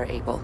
able.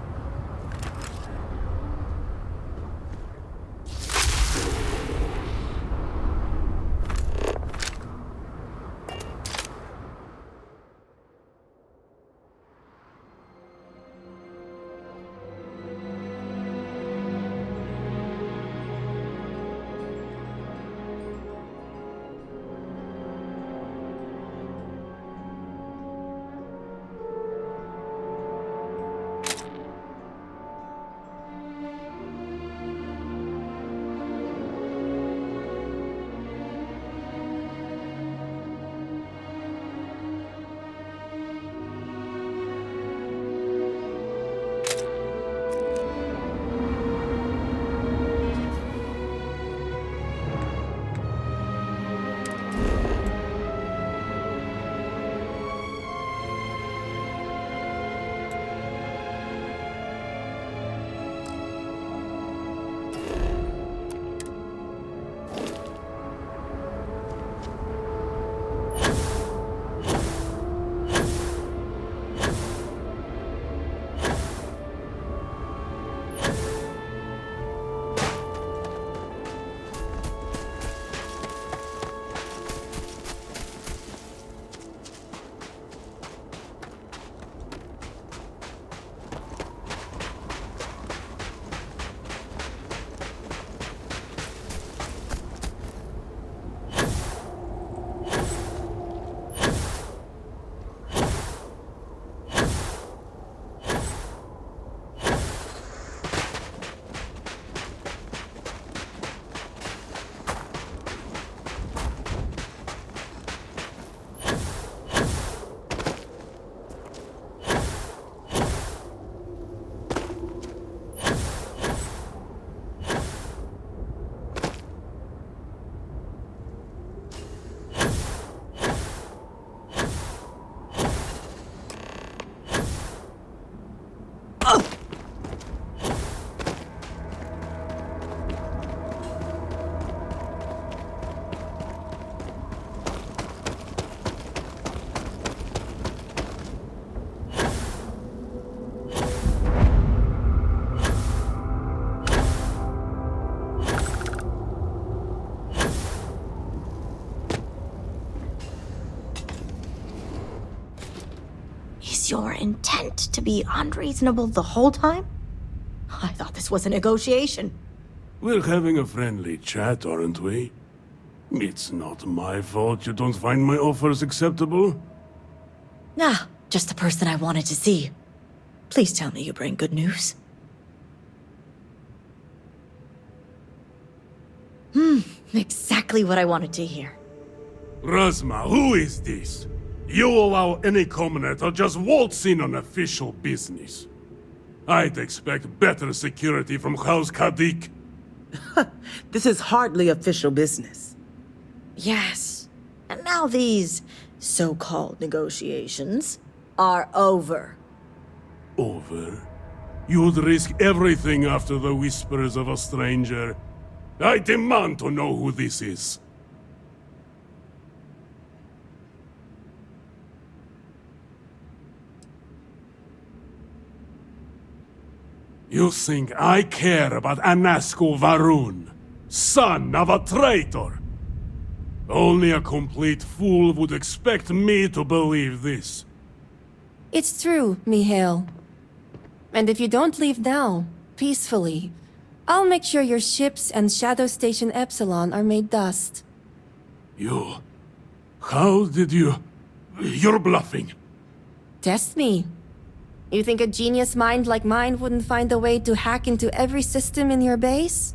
Is your intent to be unreasonable the whole time? I thought this was a negotiation. We're having a friendly chat, aren't we? It's not my fault you don't find my offers acceptable. Ah, just the person I wanted to see. Please tell me you bring good news. Exactly what I wanted to hear. Razma, who is this? You allow any commoner to just waltz in on official business. I'd expect better security from House Kadik. This is hardly official business. Yes. And now these so-called negotiations are over. Over? You'd risk everything after the whispers of a stranger. I demand to know who this is. You think I care about Anasco Varun, son of a traitor? Only a complete fool would expect me to believe this. It's true, Mihail. And if you don't leave now, peacefully, I'll make sure your ships and Shadow Station Epsilon are made dust. You... How did you... You're bluffing. Test me. You think a genius mind like mine wouldn't find a way to hack into every system in your base?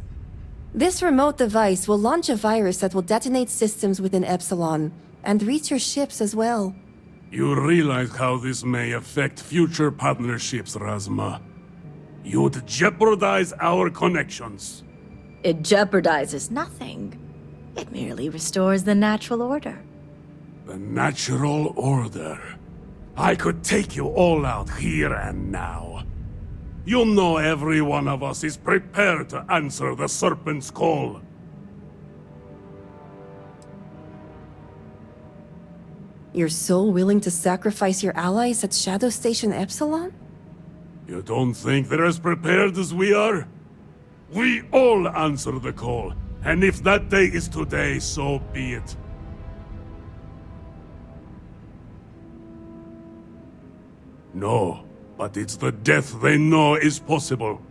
This remote device will launch a virus that will detonate systems within Epsilon, and reach your ships as well. You realize how this may affect future partnerships, Razma. You'd jeopardize our connections. It jeopardizes nothing. It merely restores the natural order. The natural order. I could take you all out here and now. You know every one of us is prepared to answer the Serpent's call. You're so willing to sacrifice your allies at Shadow Station Epsilon? You don't think they're as prepared as we are? We all answer the call, and if that day is today, so be it. No, but it's the death they know is possible.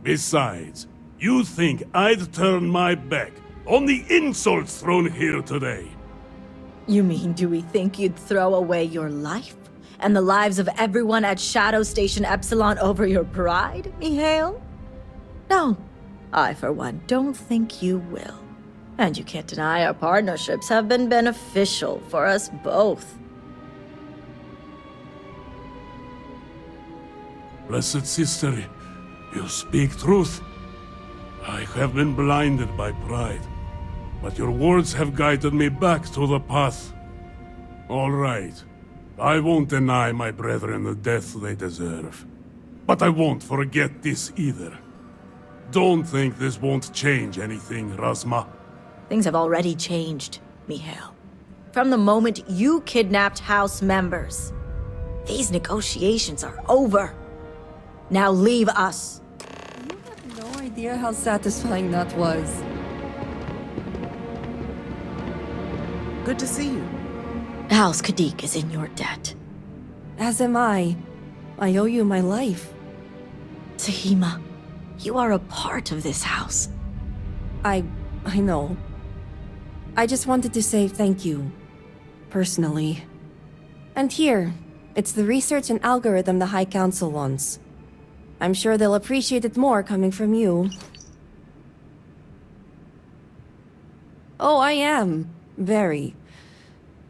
Besides, you think I'd turn my back on the insults thrown here today? You mean, do we think you'd throw away your life and the lives of everyone at Shadow Station Epsilon over your pride, Mihail? No, I for one don't think you will. And you can't deny our partnerships have been beneficial for us both. Blessed sister, you speak truth. I have been blinded by pride, but your words have guided me back to the path. All right, I won't deny my brethren the death they deserve. But I won't forget this either. Don't think this won't change anything, Razma. Things have already changed, Mihail. From the moment you kidnapped House members. These negotiations are over. Now leave us. You have no idea how satisfying that was. Good to see you. House Kadik is in your debt. As am I. I owe you my life. Tahima, you are a part of this house. I know. I just wanted to say thank you. Personally. And here, it's the research and algorithm the High Council wants. I'm sure they'll appreciate it more coming from you. Oh, I am. Very.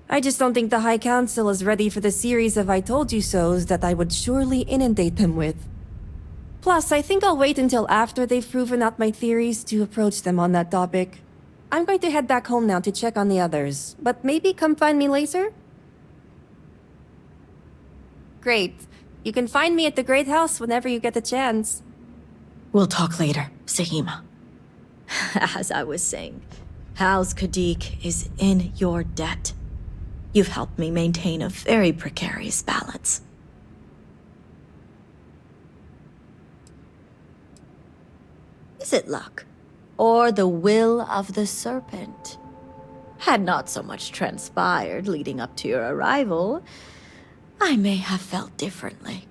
I just don't think the High Council is ready for the series of I told you so's that I would surely inundate them with. Plus, I think I'll wait until after they've proven out my theories to approach them on that topic. I'm going to head back home now to check on the others, but maybe come find me later? Great. You can find me at the Great House whenever you get the chance. We'll talk later, Sahima. As I was saying, House Kadik is in your debt. You've helped me maintain a very precarious balance. Is it luck? Or the will of the serpent? Had not so much transpired leading up to your arrival, I may have felt differently.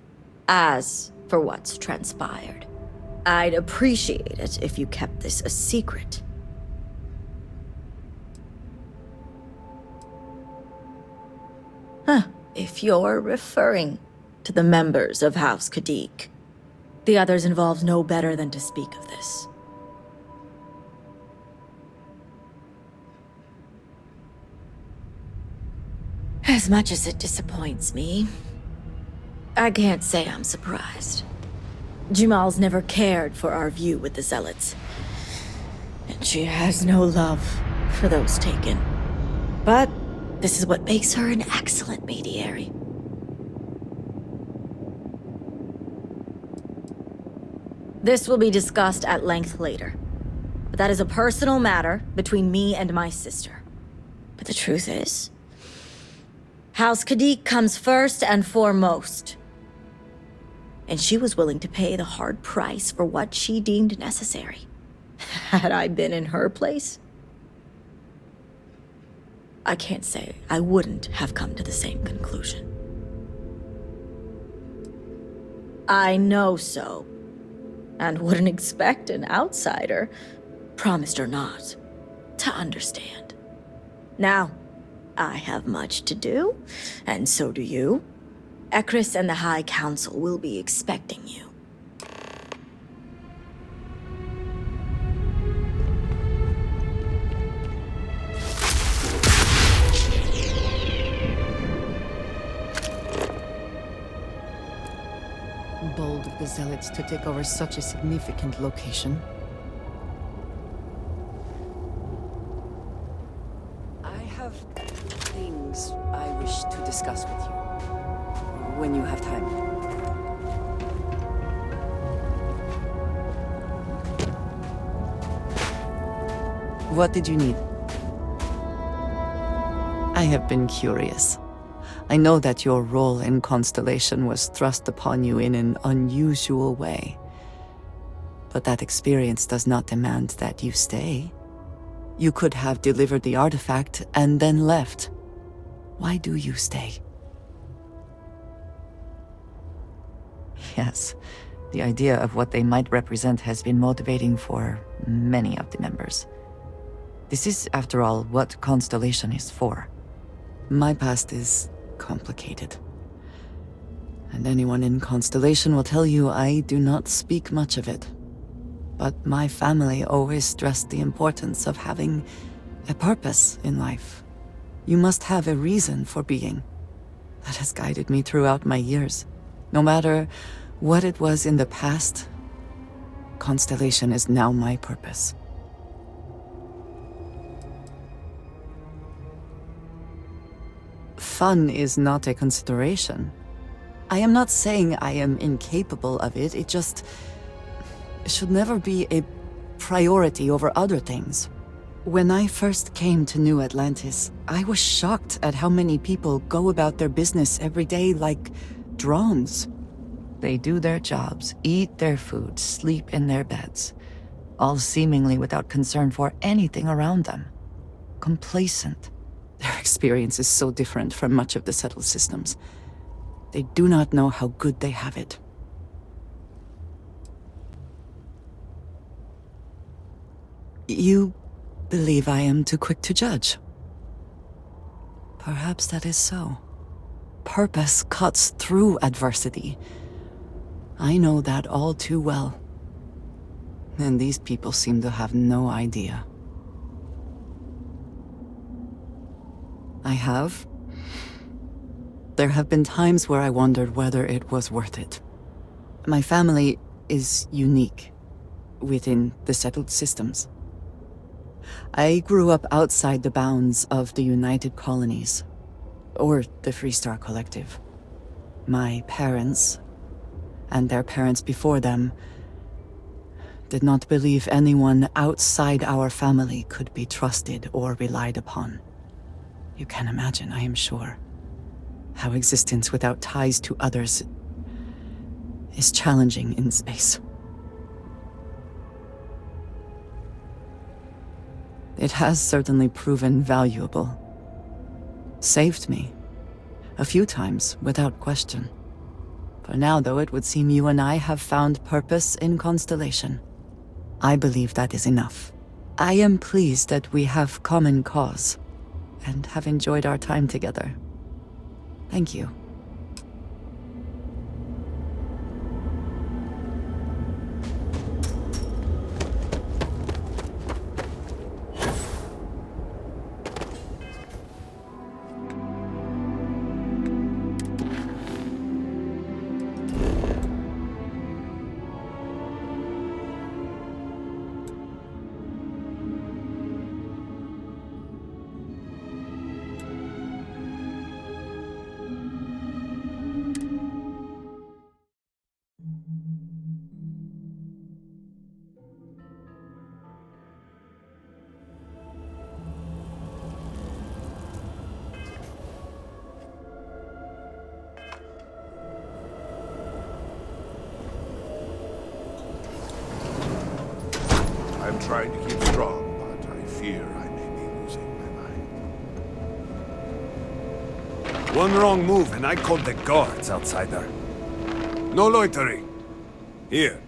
As for what's transpired, I'd appreciate it if you kept this a secret. If you're referring to the members of House Kadik, the others involved know better than to speak of this. As much as it disappoints me, I can't say I'm surprised. Djimal's never cared for our view with the Zealots, and she has no love for those taken. But this is what makes her an excellent mediary. This will be discussed at length later, but that is a personal matter between me and my sister. But the truth is, House Kadik comes first and foremost. And she was willing to pay the hard price for what she deemed necessary. Had I been in her place, I can't say I wouldn't have come to the same conclusion. I know so, and wouldn't expect an outsider, promised or not, to understand. Now, I have much to do, and so do you. Ekris and the High Council will be expecting you. Bold of the Zealots to take over such a significant location. I have things I wish to discuss with you. When you have time. What did you need? I have been curious. I know that your role in Constellation was thrust upon you in an unusual way. But that experience does not demand that you stay. You could have delivered the artifact and then left. Why do you stay? Yes, the idea of what they might represent has been motivating for many of the members. This is, after all, what Constellation is for. My past is complicated. And anyone in Constellation will tell you I do not speak much of it. But my family always stressed the importance of having a purpose in life. You must have a reason for being. That has guided me throughout my years. No matter what it was in the past, Constellation is now my purpose. Fun is not a consideration. I am not saying I am incapable of it, it just should never be a priority over other things. When I first came to New Atlantis, I was shocked at how many people go about their business every day like drones. They do their jobs, eat their food, sleep in their beds, all seemingly without concern for anything around them. Complacent. Their experience is so different from much of the settled systems. They do not know how good they have it. You believe I am too quick to judge. Perhaps that is so. Purpose cuts through adversity. I know that all too well. And these people seem to have no idea. I have. There have been times where I wondered whether it was worth it. My family is unique within the settled systems. I grew up outside the bounds of the United Colonies, or the Freestar Collective. My parents, and their parents before them, did not believe anyone outside our family could be trusted or relied upon. You can imagine, I am sure, how existence without ties to others is challenging in space. It has certainly proven valuable. Saved me. A few times, without question. For now, though, it would seem you and I have found purpose in Constellation. I believe that is enough. I am pleased that we have common cause, and have enjoyed our time together. Thank you. I'm trying to keep strong, but I fear I may be losing my mind. One wrong move and I called the guards, outsider. No loitering. Here.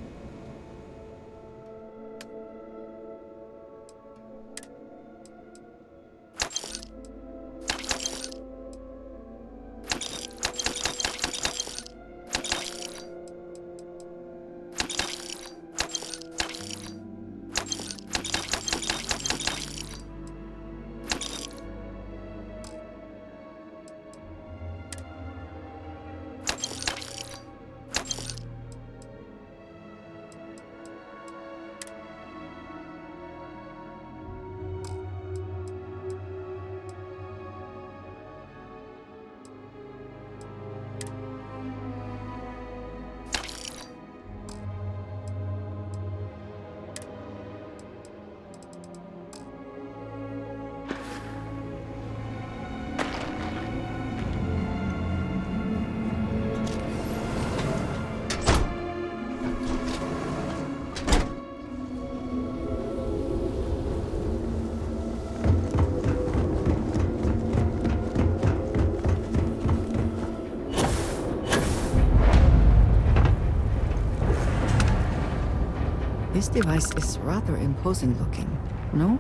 This device is rather imposing looking, no?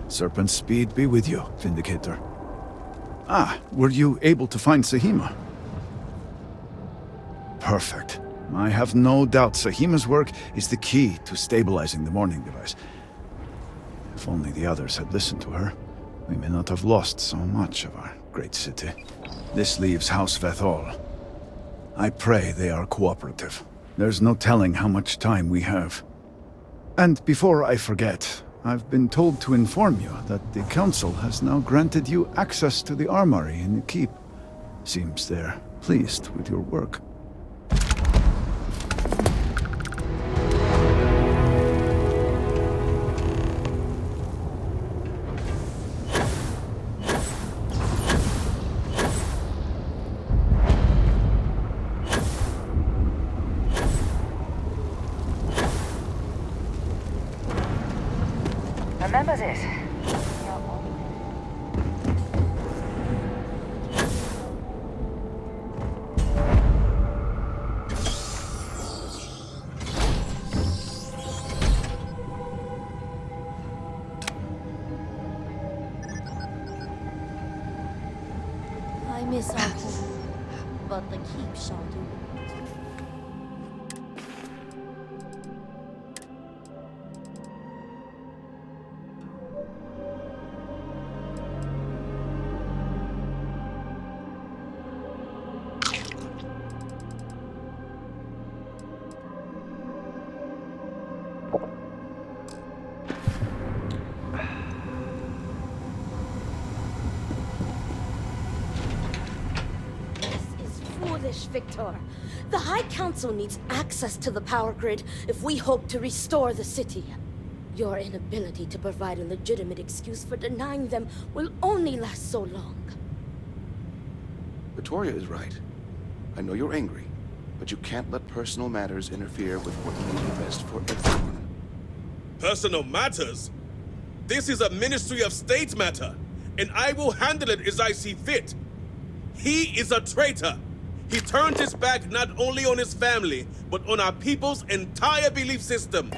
Serpent speed be with you, Vindicator. Ah, were you able to find Sahima? Perfect. I have no doubt Sahima's work is the key to stabilizing the morning device. If only the others had listened to her, we may not have lost so much of our great city. This leaves House Veth'aal. I pray they are cooperative. There's no telling how much time we have. And before I forget, I've been told to inform you that the Council has now granted you access to the armory in the keep. Seems they're pleased with your work. Remember this. I miss our home, but the keep shall do. Victor. The High Council needs access to the power grid if we hope to restore the city. Your inability to provide a legitimate excuse for denying them will only last so long. Victoria is right. I know you're angry, but you can't let personal matters interfere with what will be best for everyone. Personal matters? This is a Ministry of State matter, and I will handle it as I see fit. He is a traitor. He turned his back not only on his family, but on our people's entire belief system.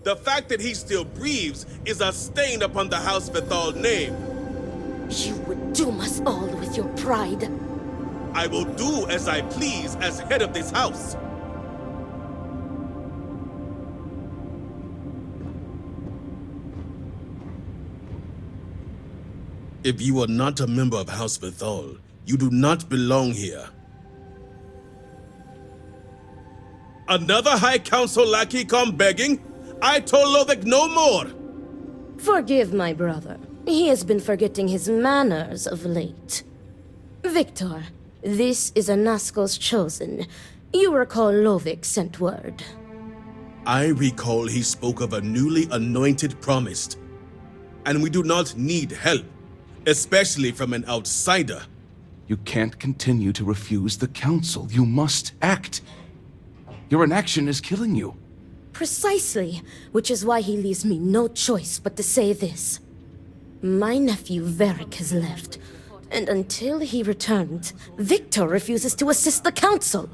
The fact that he still breathes is a stain upon the House Veth'aal name. You would doom us all with your pride. I will do as I please as head of this house. If you are not a member of House Veth'aal, you do not belong here. Another High Council lackey come begging? I told Lothric no more! Forgive my brother. He has been forgetting his manners of late. Victor, this is Anaskel's chosen. You recall Lothric sent word. I recall he spoke of a newly anointed promised. And we do not need help, especially from an outsider. You can't continue to refuse the Council. You must act. Your inaction is killing you. Precisely, which is why he leaves me no choice but to say this. My nephew Varric has left, and until he returns, Victor refuses to assist the Council.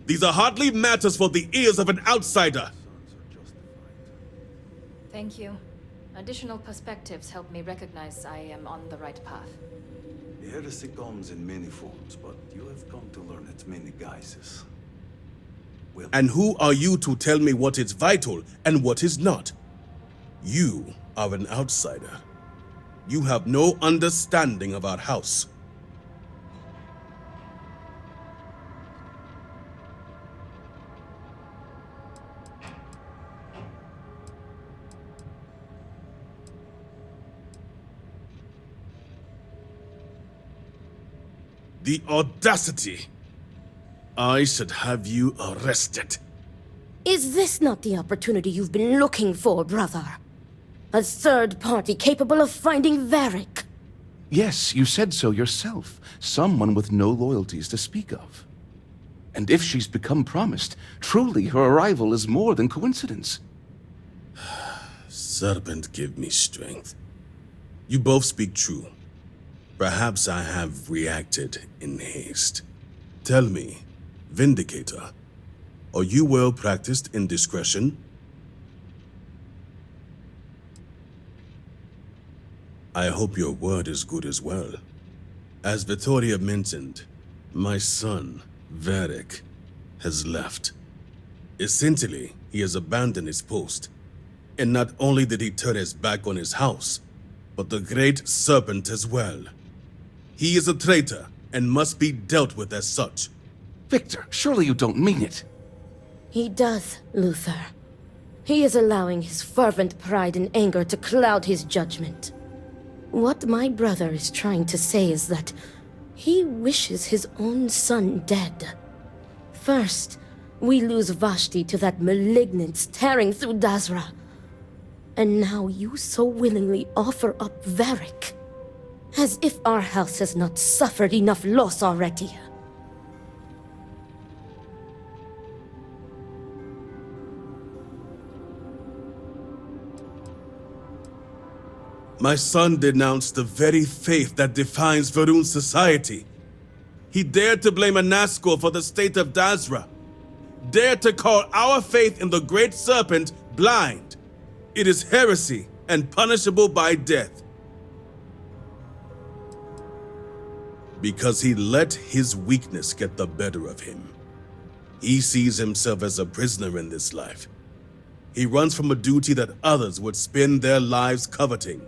These are hardly matters for the ears of an outsider. Thank you. Additional perspectives help me recognize I am on the right path. The heresy comes in many forms, but you have come to learn its many guises. And who are you to tell me what is vital and what is not? You are an outsider. You have no understanding of our house. The audacity! I should have you arrested. Is this not the opportunity you've been looking for, brother? A third party capable of finding Varric. Yes, you said so yourself. Someone with no loyalties to speak of. And if she's become promised, truly her arrival is more than coincidence. Serpent, give me strength. You both speak true. Perhaps I have reacted in haste. Tell me, Vindicator, are you well practiced in discretion? I hope your word is good as well. As Vittoria mentioned, my son, Varric, has left. Essentially, he has abandoned his post. And not only did he turn his back on his house, but the Great Serpent as well. He is a traitor and must be dealt with as such. Victor, surely you don't mean it. He does, Luther. He is allowing his fervent pride and anger to cloud his judgment. What my brother is trying to say is that he wishes his own son dead. First, we lose Vashti to that malignance tearing through Dazra. And now you so willingly offer up Varric. As if our house has not suffered enough loss already. My son denounced the very faith that defines Va'ruun society. He dared to blame Anasco for the state of Dazra. Dared to call our faith in the Great Serpent blind. It is heresy and punishable by death. Because he let his weakness get the better of him. He sees himself as a prisoner in this life. He runs from a duty that others would spend their lives coveting.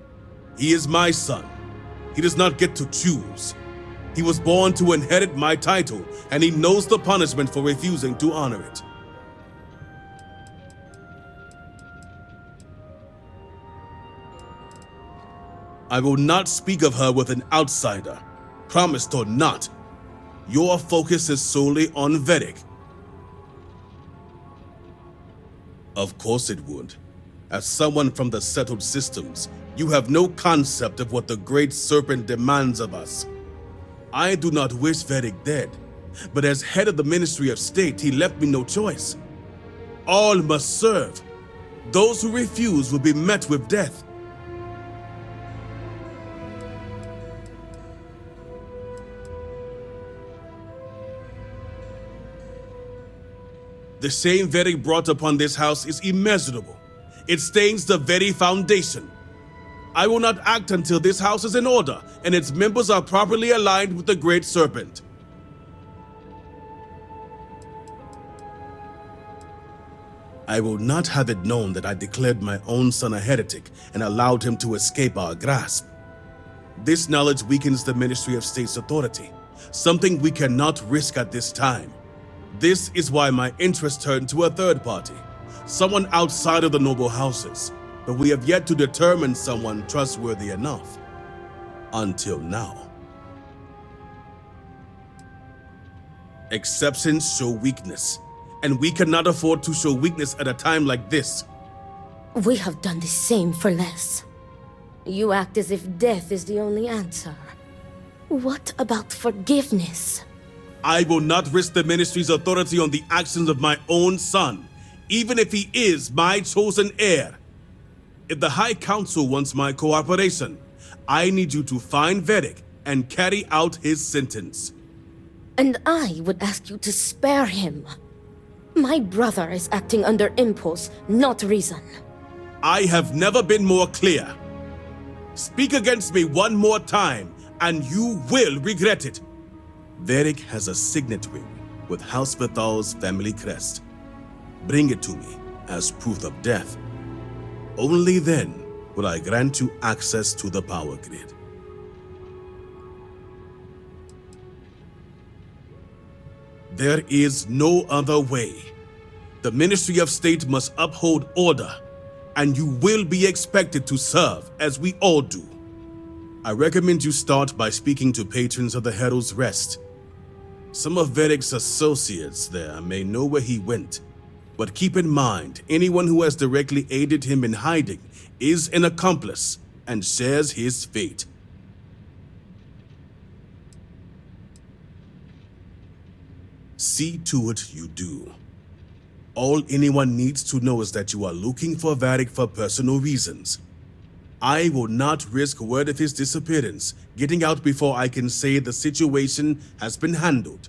He is my son. He does not get to choose. He was born to inherit my title, and he knows the punishment for refusing to honor it. I will not speak of her with an outsider, promised or not. Your focus is solely on Varric. Of course it would. As someone from the settled systems, you have no concept of what the Great Serpent demands of us. I do not wish Varric dead, but as head of the Ministry of State, he left me no choice. All must serve. Those who refuse will be met with death. The shame Varric brought upon this house is immeasurable. It stains the very foundation. I will not act until this house is in order and its members are properly aligned with the Great Serpent. I will not have it known that I declared my own son a heretic and allowed him to escape our grasp. This knowledge weakens the Ministry of State's authority, something we cannot risk at this time. This is why my interest turned to a third party, someone outside of the noble houses, but we have yet to determine someone trustworthy enough. Until now. Exceptions show weakness, and we cannot afford to show weakness at a time like this. We have done the same for less. You act as if death is the only answer. What about forgiveness? I will not risk the Ministry's authority on the actions of my own son, even if he is my chosen heir. If the High Council wants my cooperation, I need you to find Varric and carry out his sentence. And I would ask you to spare him. My brother is acting under impulse, not reason. I have never been more clear. Speak against me one more time, and you will regret it. Varric has a signet ring with House Veth'aal's family crest. Bring it to me as proof of death. Only then will I grant you access to the power grid. There is no other way. The Ministry of State must uphold order, and you will be expected to serve as we all do. I recommend you start by speaking to patrons of the Herald's Rest. Some of Varric's associates there may know where he went, but keep in mind, anyone who has directly aided him in hiding is an accomplice and shares his fate. See to it you do. All anyone needs to know is that you are looking for Varric for personal reasons. I will not risk word of his disappearance getting out before I can say the situation has been handled.